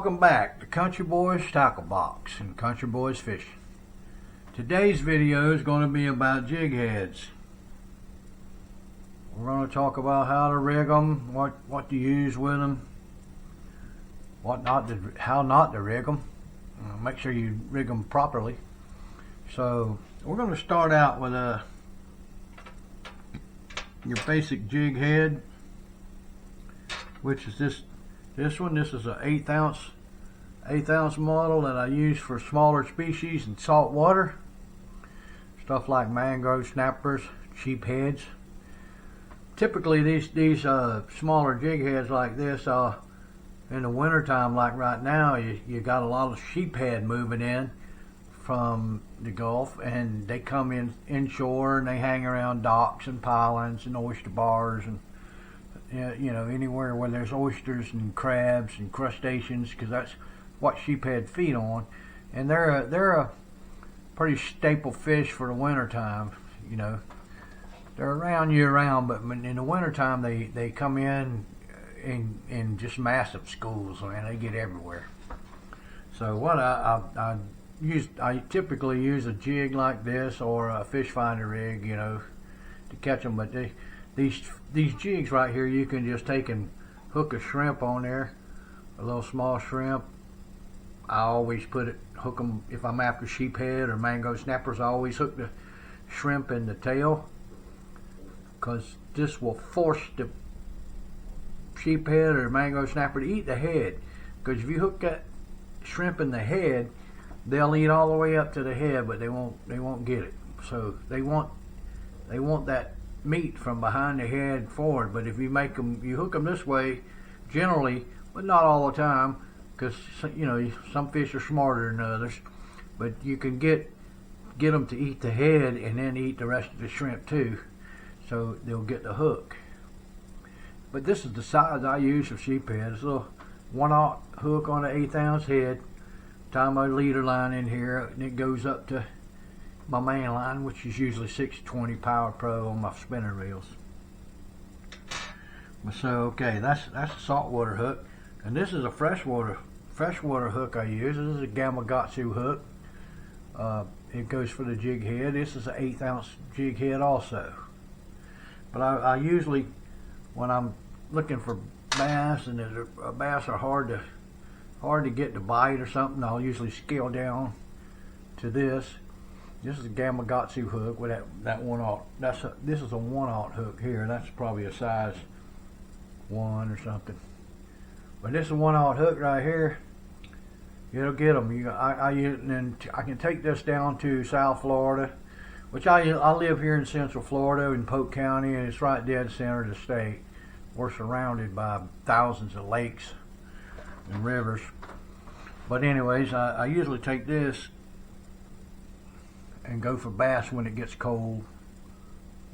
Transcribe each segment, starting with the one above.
Welcome back to Country Boys Tackle Box and Country Boys Fishing. Today's video is going to be about jig heads. We're going to talk about how to rig them, what to use with them, how not to rig them. Make sure you rig them properly. So we're going to start out with your basic jig head, which is this one. This is an eighth ounce model that I use for smaller species in salt water. Stuff like mangrove snappers, sheep heads. Typically these smaller jig heads like this, in the winter time, like right now, you got a lot of sheep head moving in from the Gulf, and they come in inshore and they hang around docks and pilings and oyster bars and anywhere where there's oysters and crabs and crustaceans, because that's what sheephead feed on, and they're a pretty staple fish for the winter time. They're around year round, but in the winter time they come in just massive schools, and they get everywhere. So what I typically use a jig like this or a fish finder rig, to catch them. But these jigs right here, you can just take and hook a shrimp on there, a little small shrimp. I always hook them if I'm after sheephead or mango snappers. I always hook the shrimp in the tail, because this will force the sheephead or mango snapper to eat the head. Because if you hook that shrimp in the head, they'll eat all the way up to the head, but they won't get it. So they want that meat from behind the head forward. But if you hook them this way, generally, but not all the time, because some fish are smarter than others, but you can get them to eat the head and then eat the rest of the shrimp too, so they'll get the hook. But this is the size I use for sheephead. It's a little 1/0 hook on an 1/8 ounce head. Tie my leader line in here, and it goes up to my main line, which is usually 620 Power Pro on my spinner reels. So okay, that's a saltwater hook, and this is a freshwater hook I use. This is a Gamakatsu hook. It goes for the jig head. This is an 1/8 ounce jig head also. But I usually, when I'm looking for bass and bass are hard to get to bite or something, I'll usually scale down to this. This is a Gamakatsu hook with that 1/0. This is a 1/0 hook here. That's probably a size 1 or something. But this is a 1/0 hook right here. It'll get them. I can take this down to South Florida, which I live here in Central Florida in Polk County, and it's right dead center of the state. We're surrounded by thousands of lakes and rivers. But anyways, I usually take this and go for bass when it gets cold.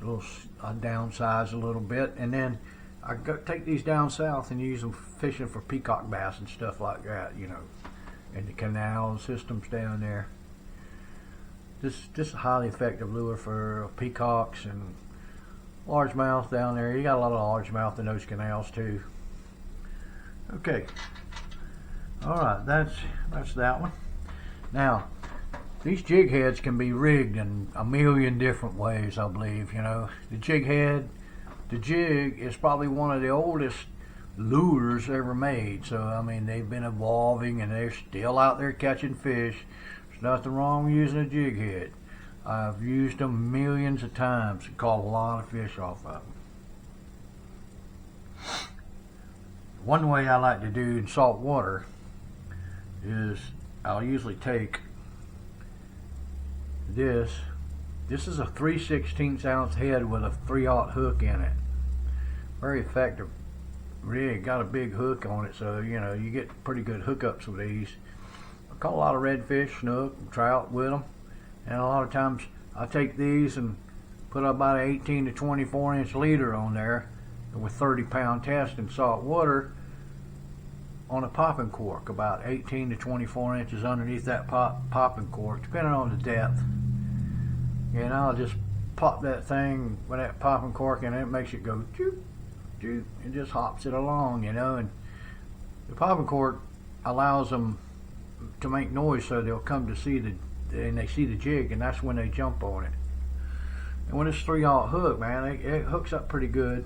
I downsize a little bit, and then I take these down south and use them fishing for peacock bass and stuff like that, in the canal systems down there. This is a highly effective lure for peacocks and largemouth down there. You got a lot of largemouth in those canals too. Okay. Alright, that's that one. Now, these jig heads can be rigged in a million different ways, I believe. The jig is probably one of the oldest lures ever made. So, I mean, they've been evolving and they're still out there catching fish. There's nothing wrong with using a jig head. I've used them millions of times and caught a lot of fish off of them. One way I like to do in salt water is I'll usually take this is a 3/16 ounce head with a 3/0 hook in it. Very effective rig. Got a big hook on it, so you get pretty good hookups with these. I caught a lot of redfish, snook, and trout with them, and a lot of times I take these and put about an 18 to 24 inch leader on there with 30-pound test in salt water on a popping cork, about 18 to 24 inches underneath that popping cork, depending on the depth. And I'll just pop that thing with that popping cork, and it makes it go choop, choop, and just hops it along, and the popping cork allows them to make noise, so they'll come to see and they see the jig, and that's when they jump on it. And when it's 3/0 hook, man, it hooks up pretty good.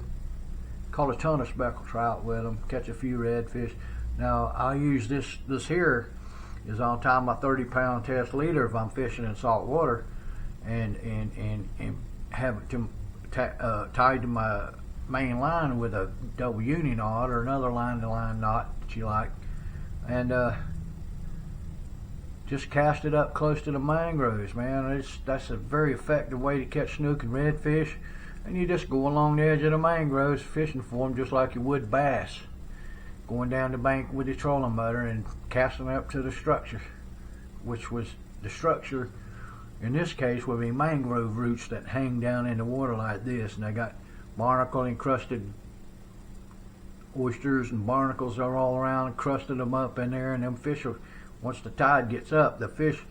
Caught a ton of speckled trout with them, catch a few redfish. Now I use this here is on top of my 30-pound test leader if I'm fishing in salt water, and have it tied to my main line with a double uni knot or another line-to-line knot that you like, and just cast it up close to the mangroves, man. That's a very effective way to catch snook and redfish. And you just go along the edge of the mangroves fishing for them just like you would bass. Going down the bank with your trolling motor and casting up to the structure, which was the structure in this case would be mangrove roots that hang down in the water like this. And they got barnacle encrusted oysters, and barnacles are all around, crusted them up in there. And them fish will, once the tide gets up, the fish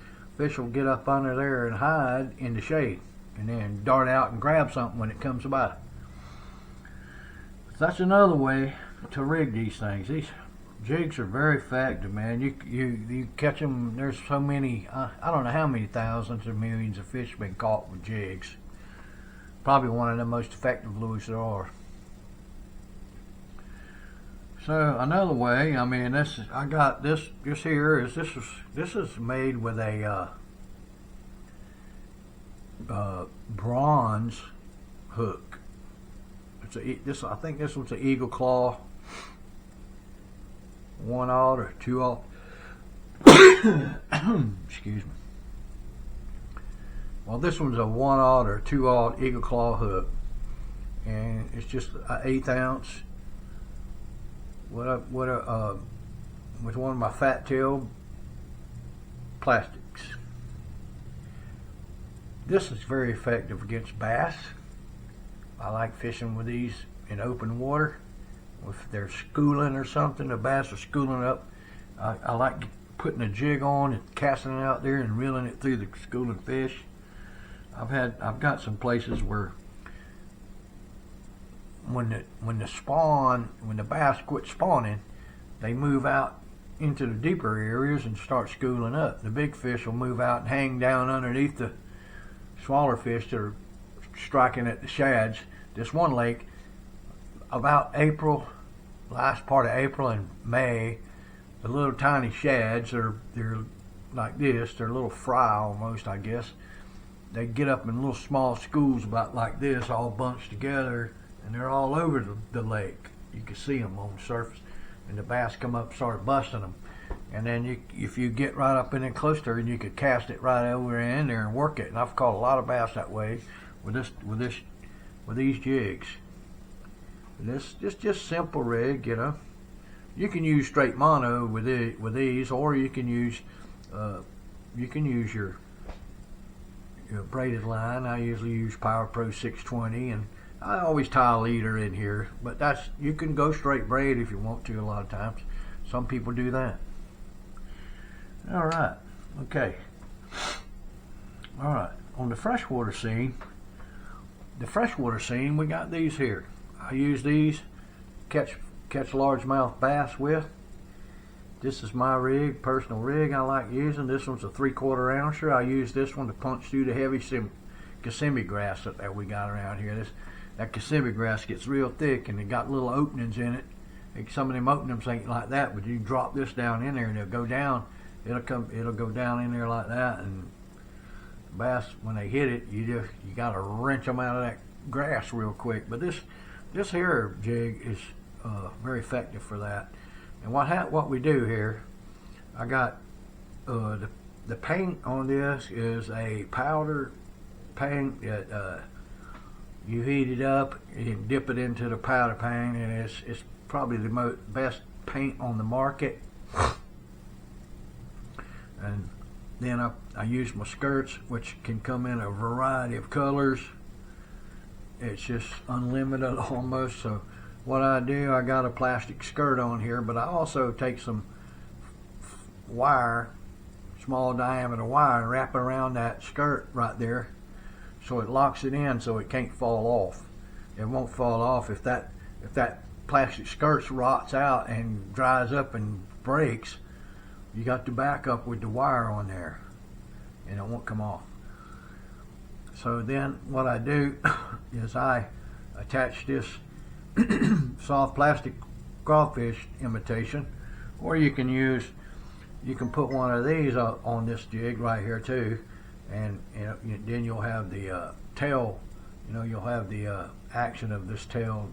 will get up under there and hide in the shade, and then dart out and grab something when it comes by. So that's another way to rig these things. These jigs are very effective, man. You catch them. There's so many. I don't know how many thousands or millions of fish have been caught with jigs. Probably one of the most effective lures there are. So another way, I mean, I got this here is this is made with a bronze hook. I think this one's an Eagle Claw 1/0 or 2/0. Excuse me. Well, this one's a 1/0 or 2/0 Eagle Claw hook, and it's just an 1/8 ounce. With one of my fat tail plastics. This is very effective against bass. I like fishing with these in open water. If they're schooling or something, the bass are schooling up, I like putting a jig on and casting it out there and reeling it through the schooling fish. I've got some places where when the bass quit spawning, they move out into the deeper areas and start schooling up. The big fish will move out and hang down underneath the smaller fish that are striking at the shads. This one lake, about April, last part of April and May, the little tiny shads they're like this. They're a little fry almost, I guess. They get up in little small schools about like this, all bunched together, and they're all over the lake. You can see them on the surface, and the bass come up and start busting them. And then if you get right up in it close to it, you could cast it right over in there and work it. And I've caught a lot of bass that way with these jigs. This just simple rig, you know. You can use straight mono with these, or you can use your braided line. I usually use Power Pro 620, and I always tie a leader in here, but you can go straight braid if you want to a lot of times. Some people do that. All right, okay. All right, on the freshwater scene, we got these here. I use these catch largemouth bass with. This is my rig, personal rig I like using. This one's a 3/4 ouncer. I use this one to punch through the heavy Kissimmee grass that we got around here. That Kissimmee grass gets real thick, and it got little openings in it. Some of them openings ain't like that, but you drop this down in there and it'll go down. It'll go down in there like that, and bass, when they hit it, you gotta wrench them out of that grass real quick. But this here jig is very effective for that. And what we do here, I got the paint on this is a powder paint that you heat it up and dip it into the powder paint, and it's probably the best paint on the market. And then I use my skirts, which can come in a variety of colors. It's just unlimited almost. So what I do, I got a plastic skirt on here, but I also take some wire, small diameter wire, and wrap it around that skirt right there, so it locks it in so it can't fall off. It won't fall off if that plastic skirt rots out and dries up and breaks. you got to back up with the wire on there and it won't come off. So then what I do is I attach this soft plastic crawfish imitation, or you can put one of these on this jig right here too, and then you'll have the tail, you'll have the action of this tail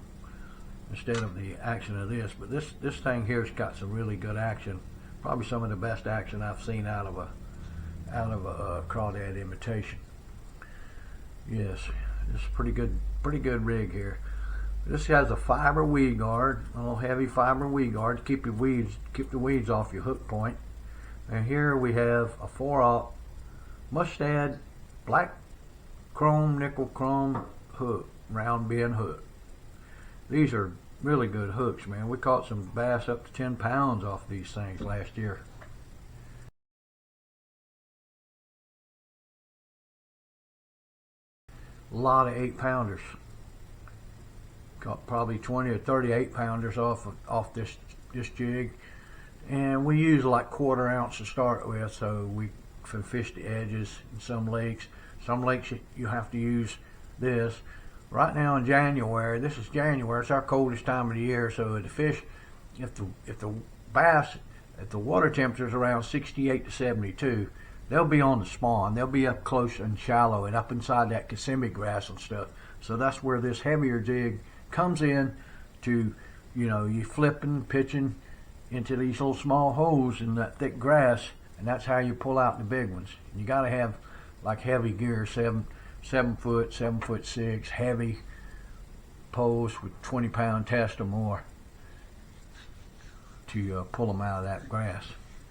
instead of the action of this. But this thing here's got some really good action, probably some of the best action I've seen out of a crawdad imitation. Yes, it's pretty good rig here. This has a fiber weed guard, a little heavy fiber weed guard to keep the weeds off your hook point. And here we have a 4/0 Mustad black chrome, nickel chrome hook, round bend hook. These are really good hooks, man. We caught some bass up to 10 pounds off these things last year. A lot of 8-pounders. Got probably 20 or 30 8-pounders off this jig, and we use like 1/4 ounce to start with, so we can fish the edges in some lakes. Some lakes you have to use this. Right now in January, this is January, it's our coldest time of the year, so the fish, if the bass, if the water temperature is around 68 to 72, they'll be on the spawn. They'll be up close and shallow and up inside that Kissimmee grass and stuff. So that's where this heavier jig comes in to, you flipping, pitching into these little small holes in that thick grass, and that's how you pull out the big ones. You got to have like heavy gear, 7 foot, 7'6", heavy poles with 20-pound test or more to pull them out of that grass.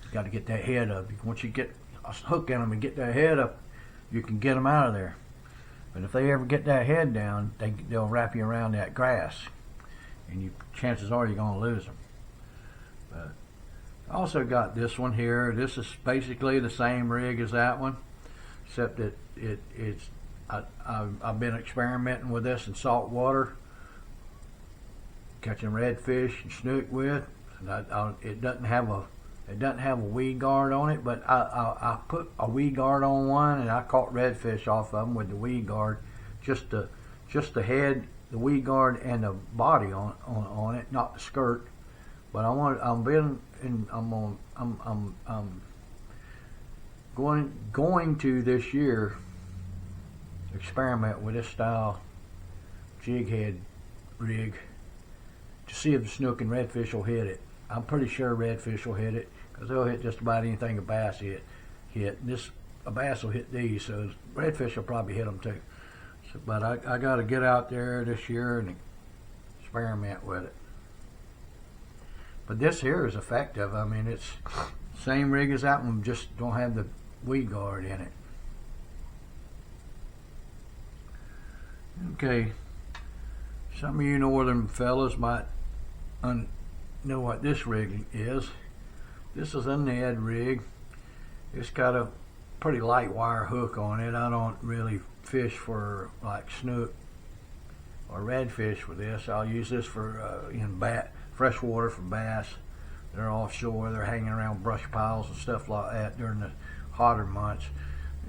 You got to get that head up. Once you get a hook in them and get that head up, you can get them out of there. But if they ever get that head down, they'll wrap you around that grass, and chances are you're going to lose them. But I also got this one here. This is basically the same rig as that one, except that I've been experimenting with this in salt water, catching redfish and snook with. And it doesn't have a weed guard on it, but I put a weed guard on one, and I caught redfish off of them with the weed guard, just the head, the weed guard, and the body on it, not the skirt. But I'm going to this year experiment with this style jig head rig to see if the snook and redfish will hit it. I'm pretty sure redfish will hit it, because they'll hit just about anything a bass hit. A bass will hit these, so redfish will probably hit them too. So, but I got to get out there this year and experiment with it. But this here is effective. I mean, it's same rig as that one, just don't have the weed guard in it. Okay, some of you northern fellas might know what this rig is. This is a Ned rig. It's got a pretty light wire hook on it. I don't really fish for like snook or redfish with this. I'll use this for freshwater for bass. They're offshore. They're hanging around brush piles and stuff like that during the hotter months.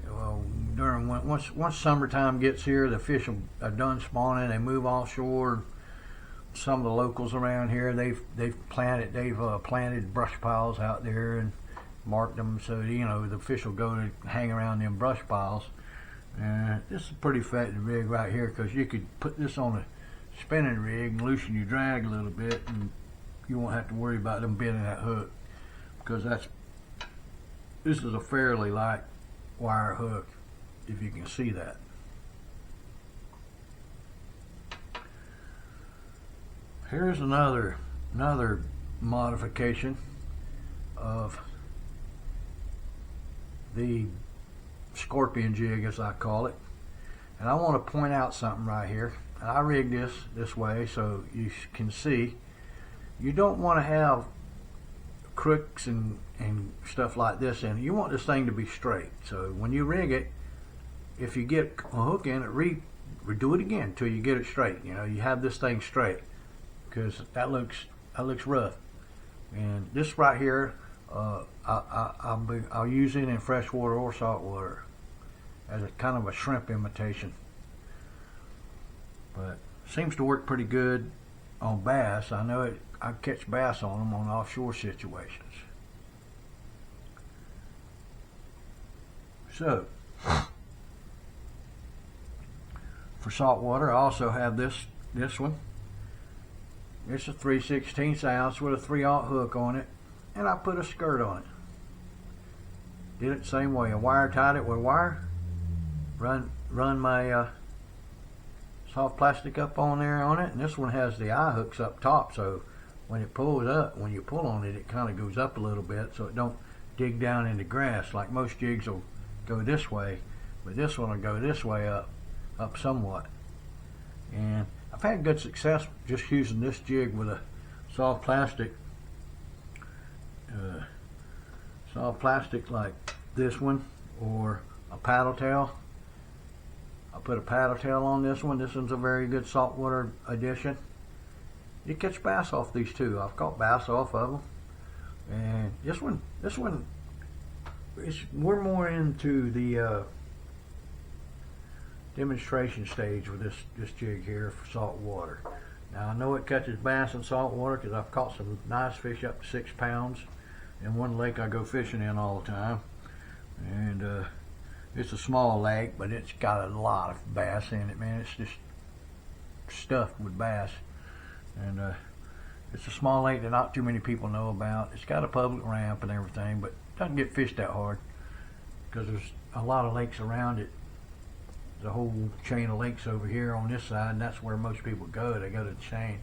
Well, once summertime gets here, the fish are done spawning. They move offshore. Some of the locals around here, they've planted brush piles out there and marked them, so the fish will go to hang around them brush piles. And this is a pretty effective rig right here, because you could put this on a spinning rig and loosen your drag a little bit, and you won't have to worry about them bending that hook, because this is a fairly light wire hook, if you can see that. Here's another modification of the scorpion jig, as I call it. And I want to point out something right here. And I rigged this way so you can see. You don't want to have crooks and stuff like this in it. You want this thing to be straight. So when you rig it, if you get a hook in it, redo it again until you get it straight. You have this thing straight, because that looks rough. And this right here, I'll use it in freshwater or saltwater as a kind of a shrimp imitation. But seems to work pretty good on bass. I know it. I catch bass on them on offshore situations. So for saltwater, I also have this one. It's a 3/16 ounce with a 3/0 hook on it, and I put a skirt on it. Did it the same way. I wire tied it with wire. Run my soft plastic up on there on it, and this one has the eye hooks up top, so when it pulls up, when you pull on it, it kind of goes up a little bit, so it don't dig down into grass. Like most jigs will go this way, but this one will go this way up somewhat. And I've had good success just using this jig with a soft plastic like this one, or a paddle tail. I put a paddle tail on this one. This one's a very good saltwater addition. You catch bass off these too. I've caught bass off of them. And this one we're more into the demonstration stage with this jig here for saltwater. Now I know it catches bass in saltwater because I've caught some nice fish up to 6 pounds in one lake I go fishing in all the time. And it's a small lake, but it's got a lot of bass in it, man. It's just stuffed with bass. And it's a small lake that not too many people know about. It's got a public ramp and everything, but it doesn't get fished that hard because there's a lot of lakes around it. There's a whole chain of lakes over here on this side, and that's where most people go. They go to the chain.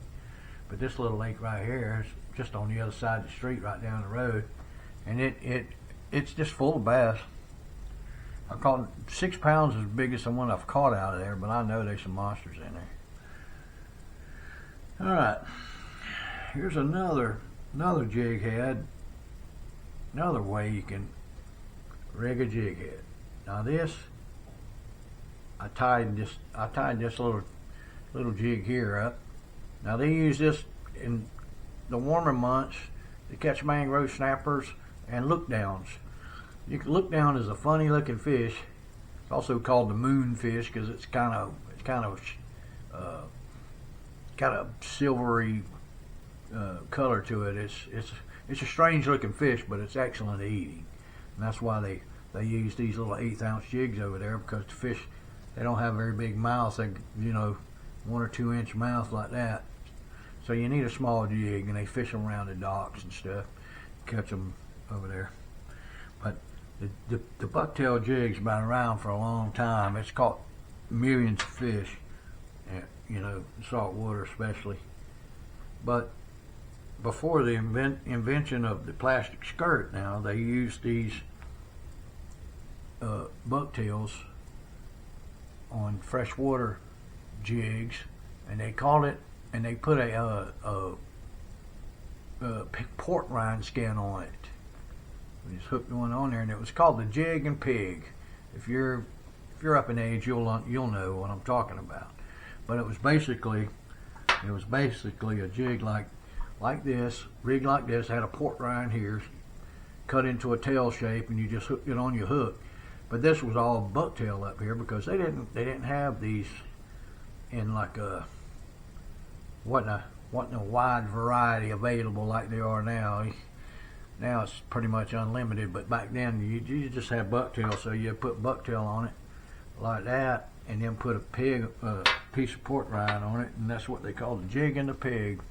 But this little lake right here is just on the other side of the street, right down the road, and it's just full of bass. I caught 6 pounds is the biggest one I've caught out of there, but I know there's some monsters in there. All right, here's another jig head. Another way you can rig a jig head. Now this, I tied this little jig here up. Now they use this in the warmer months to catch mangrove snappers and look downs. Look down is a funny looking fish. It's also called the moon fish because it's kind of got a silvery color to it. It's a strange looking fish, but it's excellent eating, and that's why they use these little 1/8 ounce jigs over there, because the fish, they don't have very big mouths. They, 1 or 2 inch mouth like that. So you need a small jig, and they fish them around the docks and stuff, catch them over there. But the bucktail jig's been around for a long time. It's caught millions of fish, salt water especially. But before the invention of the plastic skirt, now they use these bucktails on freshwater jigs, and they call it, and they put a port rind skin on it. Just hooked one on there, and it was called the Jig and Pig. If you're up in age, you'll know what I'm talking about. But it was basically a jig like this, rigged like this, had a port rind here, cut into a tail shape, and you just hooked it on your hook. But this was all bucktail up here because they didn't have these in like wasn't a wide variety available like they are now. Now it's pretty much unlimited, but back then you just had bucktail, so you put bucktail on it like that, and then put a piece of port rind on it, and that's what they call the Jig and the Pig.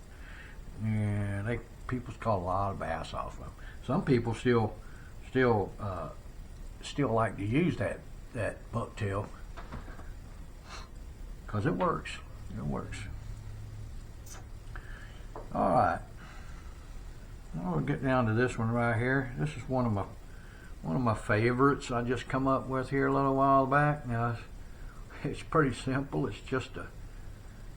And people caught a lot of bass off of them. Some people still like to use that bucktail because it works. It works. All right. Now we'll get down to this one right here. This is one of my favorites I just come up with here a little while back. Now it's pretty simple. It's just a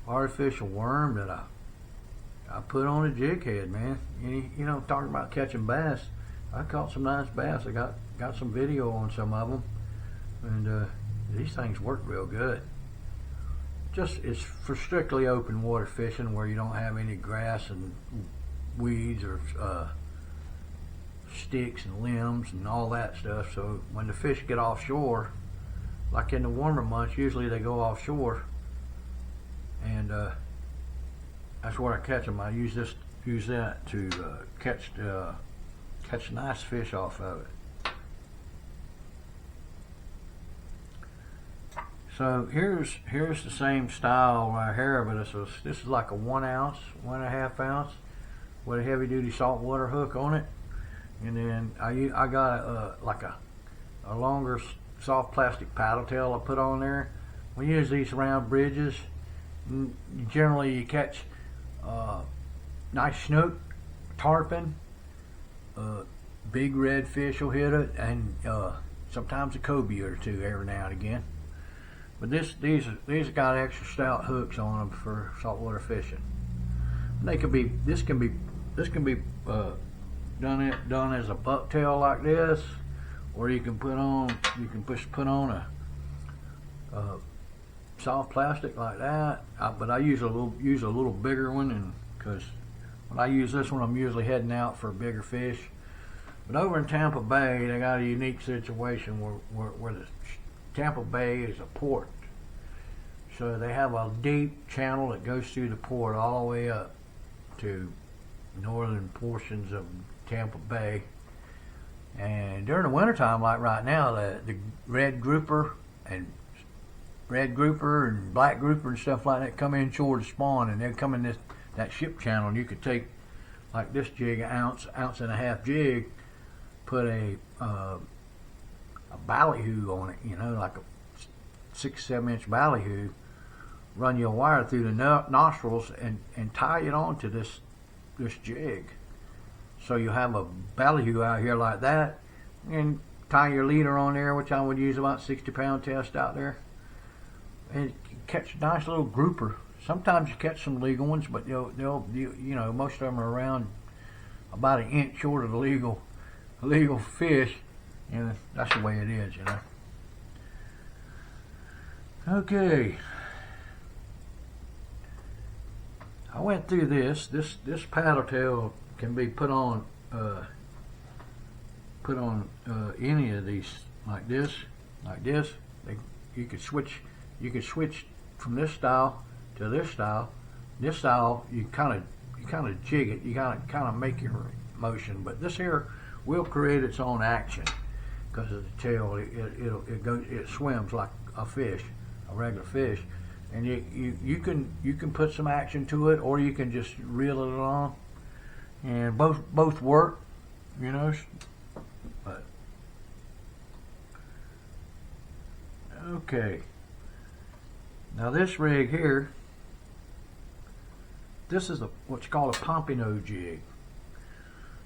artificial worm that I put on a jig head, man. Talking about catching bass. I caught some nice bass. I got some video on some of them, and these things work real good. It's for strictly open water fishing where you don't have any grass and weeds or sticks and limbs and all that stuff. So when the fish get offshore, like in the warmer months, usually they go offshore, and that's where I catch them. I use that to catch nice fish off of it. So here's the same style right here, but this is like a 1 ounce, 1.5 ounce with a heavy duty saltwater hook on it, and then I got like a longer soft plastic paddle tail I put on there. We use these round bridges. Generally you catch nice snook, tarpon, big redfish will hit it, and sometimes a cobia or two every now and again. But these got extra stout hooks on them for saltwater fishing. They could be this can be done as a bucktail like this, or you can put on a soft plastic like that. But I use a little bigger one, and because when I use this one, I'm usually heading out for bigger fish. But over in Tampa Bay, they got a unique situation where the Tampa Bay is a port, so they have a deep channel that goes through the port all the way up to northern portions of Tampa Bay. And during the wintertime, like right now, the red grouper and black grouper and stuff like that come inshore to spawn, and they come in that ship channel, and you could take like this jig, an ounce and a half jig, put a ballyhoo on it, like a 6-7 inch ballyhoo, run your wire through the nostrils and tie it onto this jig. So you have a ballyhoo out here like that, and tie your leader on there, which I would use about 60-pound test out there, and you catch a nice little grouper. Sometimes you catch some legal ones, but they'll most of them are around about an inch short of the legal fish, and that's the way it is, Okay, I went through this paddle tail can be put on any of these like this. You could switch from this style to this style. This style you kind of jig it, you kind of make your motion, but this here will create its own action because of the tail. It swims like a fish, a regular fish, and you can put some action to it, or you can just reel it along, and both work, But okay, now this rig here, this is what's called a pompano jig.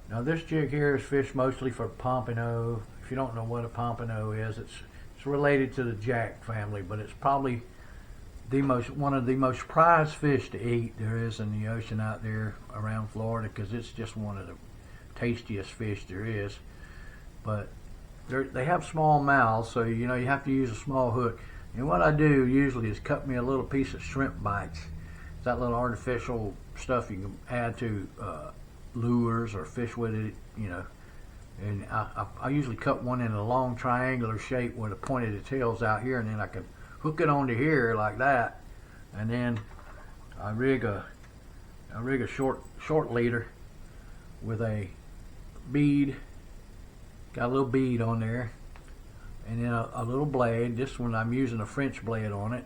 Now this jig here is fished mostly for pompano. If you don't know what a pompano is, it's related to the jack family, but it's probably one of the most prized fish to eat there is in the ocean out there around Florida, because it's just one of the tastiest fish there is. But they have small mouths, so you have to use a small hook. And what I do usually is cut me a little piece of shrimp bites. It's that little artificial stuff you can add to lures or fish with it, And I usually cut one in a long triangular shape where the point of the tail's out here, and then I can hook it onto here like that, and then I rig a short leader with a bead. Got a little bead on there, and then a little blade. This one I'm using a French blade on it.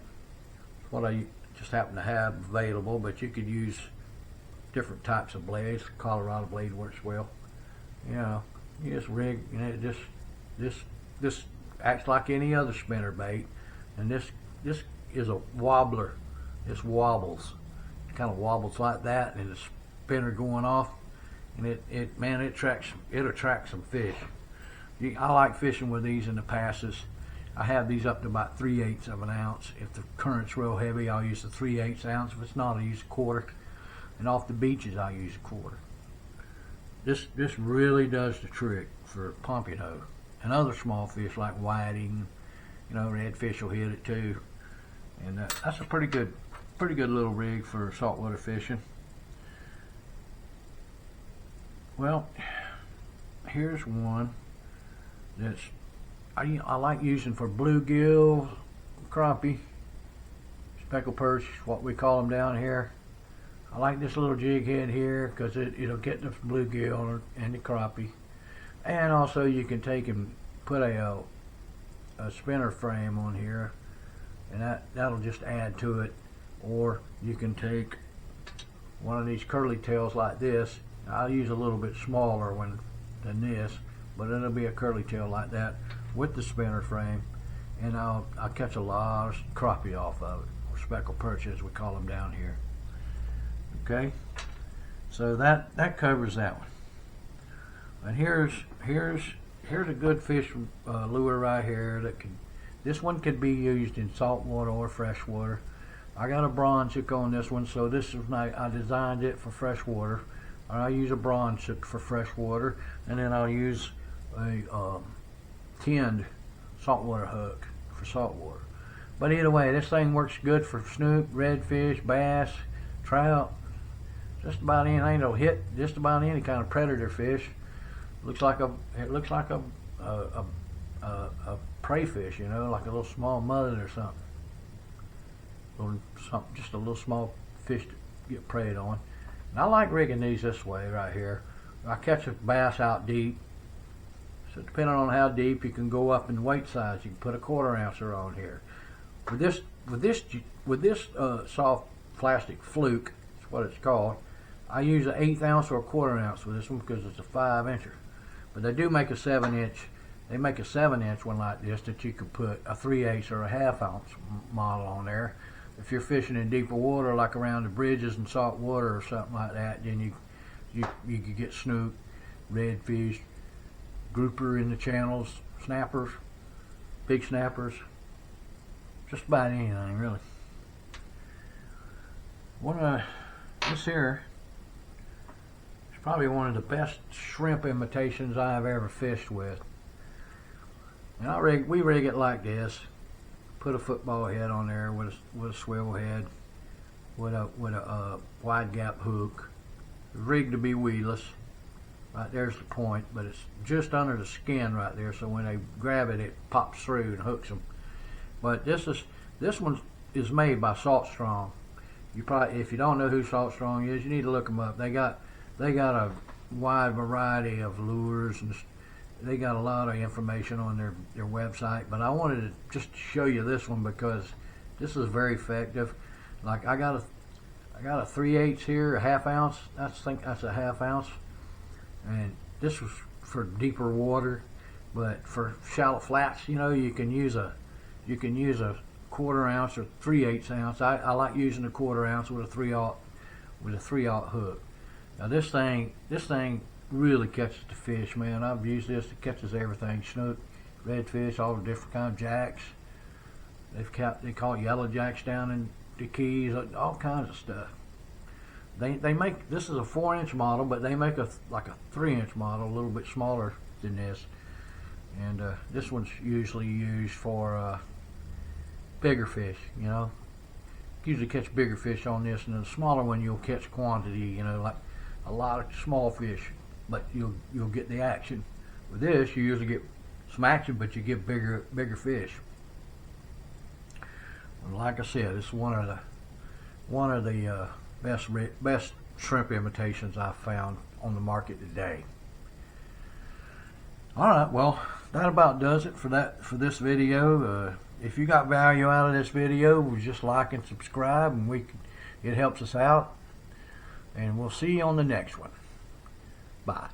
It's what I just happen to have available, but you could use different types of blades. Colorado blade works well. You just rig, this acts like any other spinner bait, and this is a wobbler. This wobbles. It kind of wobbles like that, and the spinner going off, and it attracts some fish. I like fishing with these in the passes. I have these up to about 3/8 of an ounce. If the current's real heavy, I'll use the 3/8 ounce. If it's not, I'll use a quarter. And off the beaches, I'll use a quarter. This really does the trick for pompano and other small fish like whiting. Redfish will hit it too. And that's a pretty good little rig for saltwater fishing. Well, here's one that's I like using for bluegill, crappie, speckled perch, what we call them down here. I like this little jig head here because it'll get the bluegill and the crappie. And also you can take and put a spinner frame on here, and that'll just add to it. Or you can take one of these curly tails like this. I'll use a little bit smaller one than this, but it'll be a curly tail like that with the spinner frame, and I'll catch a lot of crappie off of it, or speckled perch as we call them down here. Okay, so that covers that one. And here's a good fish lure right here this one could be used in salt water or fresh water. I got a bronze hook on this one, so this is I designed it for fresh water. I use a bronze hook for fresh water, and then I'll use a tinned saltwater hook for salt water. But either way, this thing works good for snook, redfish, bass, trout, just about anything that'll hit just about any kind of predator fish. It looks like a prey fish, you know, like a little small mullet or something. Just a little small fish to get preyed on. And I like rigging these this way right here. I catch a bass out deep, so depending on how deep, you can go up in weight size. You can put a 1/4 ouncer on here. With this soft plastic fluke, that's what it's called. I use an 1/8 ounce or a 1/4 ounce with this one because it's a 5-incher. But they do make a 7-inch. They make a 7-inch one like this that you could put a 3/8 or a 1/2 ounce model on there. If you're fishing in deeper water, like around the bridges and salt water or something like that, then you could get snook, redfish, grouper in the channels, snappers, big snappers, just about anything really. This here is probably one of the best shrimp imitations I've ever fished with. And we rig it like this. Put a football head on there with a swivel head, with a wide gap hook, rigged to be weedless. Right there's the point, but it's just under the skin right there, so when they grab it, it pops through and hooks them. But this one is made by Salt Strong. You probably, if you don't know who Salt Strong is, you need to look them up. They got a wide variety of lures, and they got a lot of information on their website. But I wanted to just show you this one because this is very effective. Like I got a 3/8 here, a 1/2 ounce. I think that's a 1/2 ounce. And this was for deeper water, but for shallow flats, you know, you can use a 1/4 ounce or 3/8 ounce. I like using a 1/4 ounce with a 3/0 hook. Now this thing really catches the fish, man. I've used this. It catches everything: snook, redfish, all the different kind of jacks. They call it yellow jacks down in the Keys, all kinds of stuff. They make, this is a 4-inch model, but they make like a 3-inch model, a little bit smaller than this. And this one's usually used for bigger fish, you know. Usually catch bigger fish on this, and the smaller one you'll catch quantity, you know, like a lot of small fish, but you'll get the action. With this, you usually get some action, but you get bigger fish. And like I said, it's one of the best shrimp imitations I've found on the market today. Alright, well, that about does it for this video. If you got value out of this video, just like and subscribe, and it helps us out. And we'll see you on the next one. Bye.